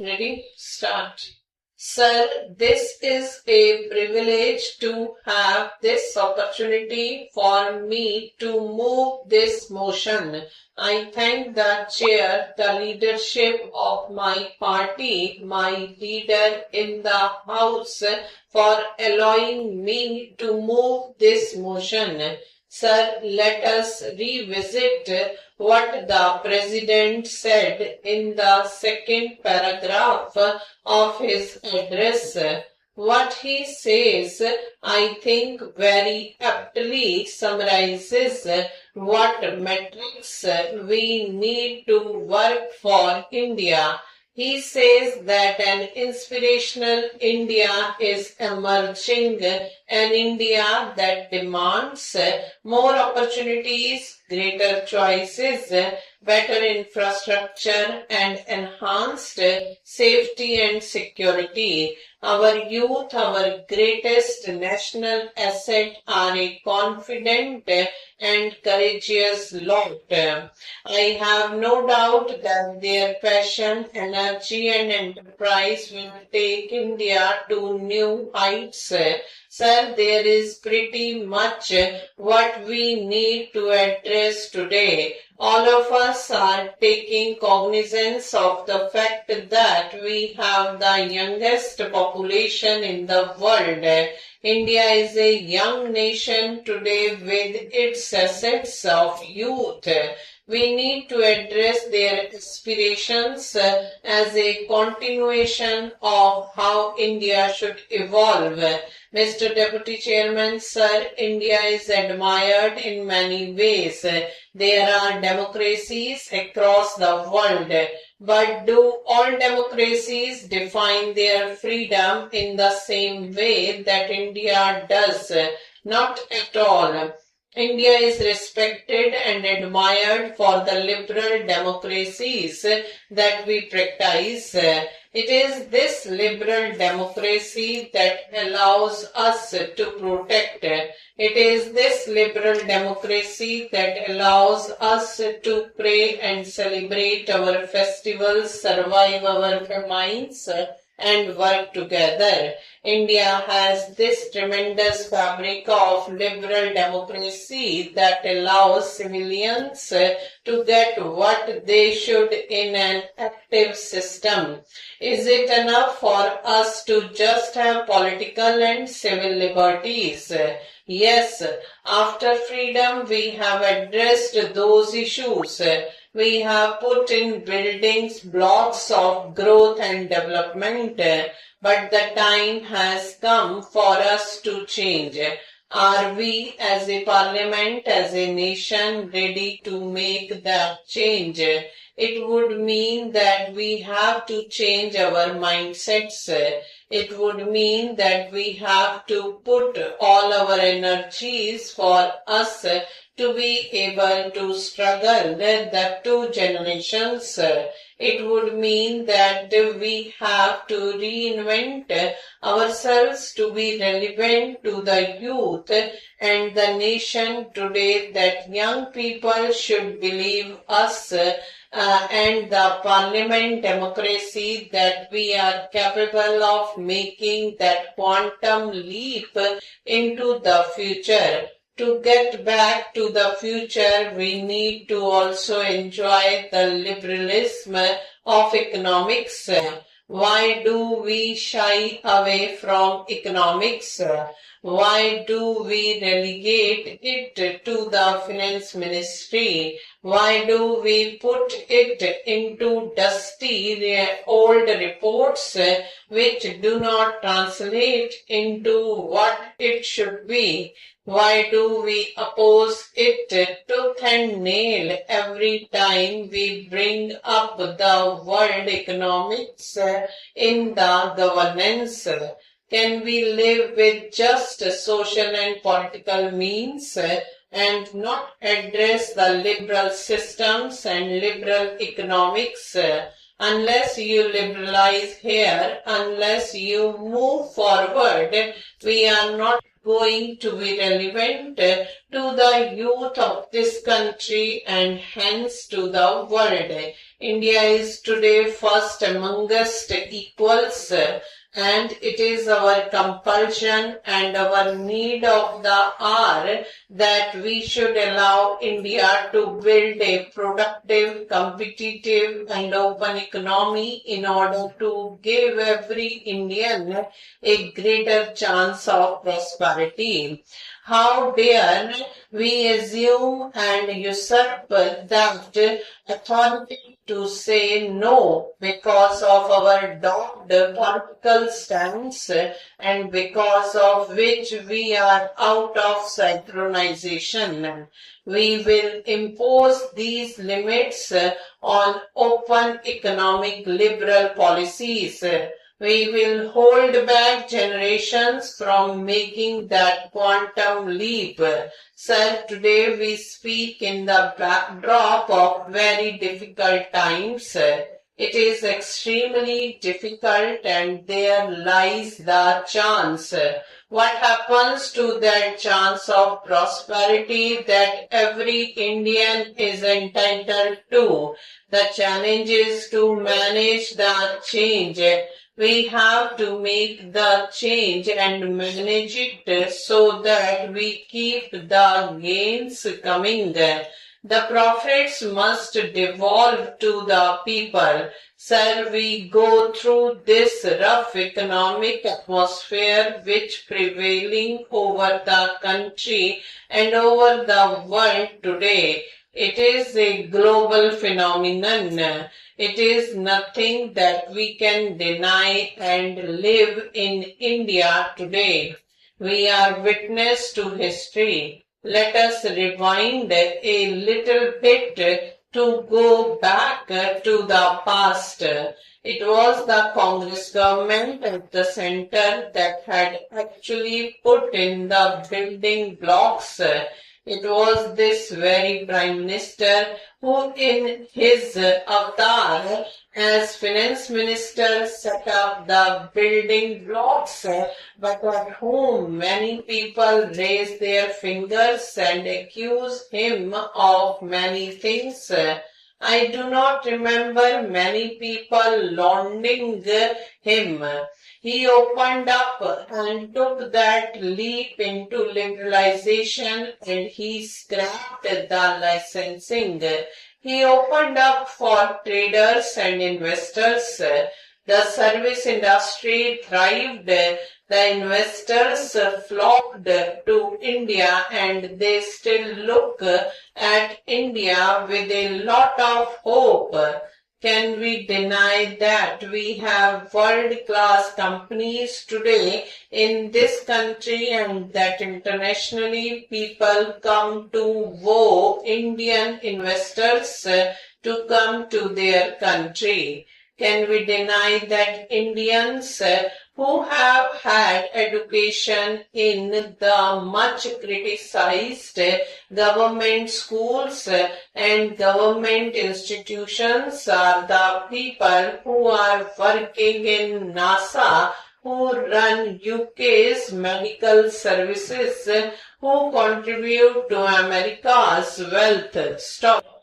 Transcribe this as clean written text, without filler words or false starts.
Ready? Start. Sir, this is a privilege to have this opportunity for me to move this motion. I thank the chair, the leadership of my party, my leader in the House for allowing me to move this motion. Sir, let us revisit what the President said in the second paragraph of his address. What he says, I think, very aptly summarizes what metrics we need to work for India. He says that an inspirational India is emerging, an India that demands more opportunities, greater choices, better infrastructure, and enhanced safety and security. Our youth, our greatest national asset, are a confident and courageous lot. I have no doubt that their passion, energy, and enterprise will take India to new heights. Sir, there is pretty much what we need to address today. All of us are taking cognizance of the fact that we have the youngest population in the world. India is a young nation today with its assets of youth. We need to address their aspirations as a continuation of how India should evolve. Mr. Deputy Chairman, sir, India is admired in many ways. There are democracies across the world. But do all democracies define their freedom in the same way that India does? Not at all. India is respected and admired for the liberal democracies that we practice. It is this liberal democracy that allows us to protect. It is this liberal democracy that allows us to pray and celebrate our festivals, survive our famines, and work together. India has this tremendous fabric of liberal democracy that allows civilians to get what they should in an active system. Is it enough for us to just have political and civil liberties? Yes, after freedom we have addressed those issues. We have put in buildings blocks of growth and development, but the time has come for us to change. Are we as a parliament, as a nation, ready to make that change? It would mean that we have to change our mindsets. It would mean that we have to put all our energies for us to be able to struggle the two generations. It would mean that we have to reinvent ourselves to be relevant to the youth and the nation today, that young people should believe us and the parliament democracy that we are capable of making that quantum leap into the future. To get back to the future, we need to also enjoy the liberalism of economics. Why do we shy away from economics? Why do we relegate it to the finance ministry? Why do we put it into dusty old reports which do not translate into what it should be? Why do we oppose it tooth and nail every time we bring up the world economics in the governance? Can we live with just social and political means and not address the liberal systems and liberal economics? Unless you liberalize here, unless you move forward, we are not going to be relevant to the youth of this country and hence to the world. India is today first amongst equals, and it is our compulsion and our need of the hour that we should allow India to build a productive, competitive and open economy in order to give every Indian a greater chance of prosperity. How dare we assume and usurp that authority to say no because of our dogged political stance and because of which we are out of synchronization. We will impose these limits on open economic liberal policies. We will hold back generations from making that quantum leap. Sir, today we speak in the backdrop of very difficult times. It is extremely difficult and there lies the chance. What happens to that chance of prosperity that every Indian is entitled to? The challenge is to manage the change. We have to make the change and manage it so that we keep the gains coming. The profits must devolve to the people. Sir, we go through this rough economic atmosphere which prevailing over the country and over the world today. It is a global phenomenon. It is nothing that we can deny and live in India today. We are witness to history. Let us rewind a little bit to go back to the past. It was the Congress government at the center that had actually put in the building blocks. It was this very Prime Minister who in his avatar as Finance Minister set up the building blocks, but at whom many people raise their fingers and accuse him of many things. I do not remember many people lauding him. He opened up and took that leap into liberalization and he scrapped the licensing. He opened up for traders and investors. The service industry thrived. The investors flocked to India and they still look at India with a lot of hope. Can we deny that we have world-class companies today in this country and that internationally people come to woo Indian investors to come to their country? Can we deny that Indians who have had education in the much criticized government schools and government institutions are the people who are working in NASA, who run UK's medical services, who contribute to America's wealth? Stop.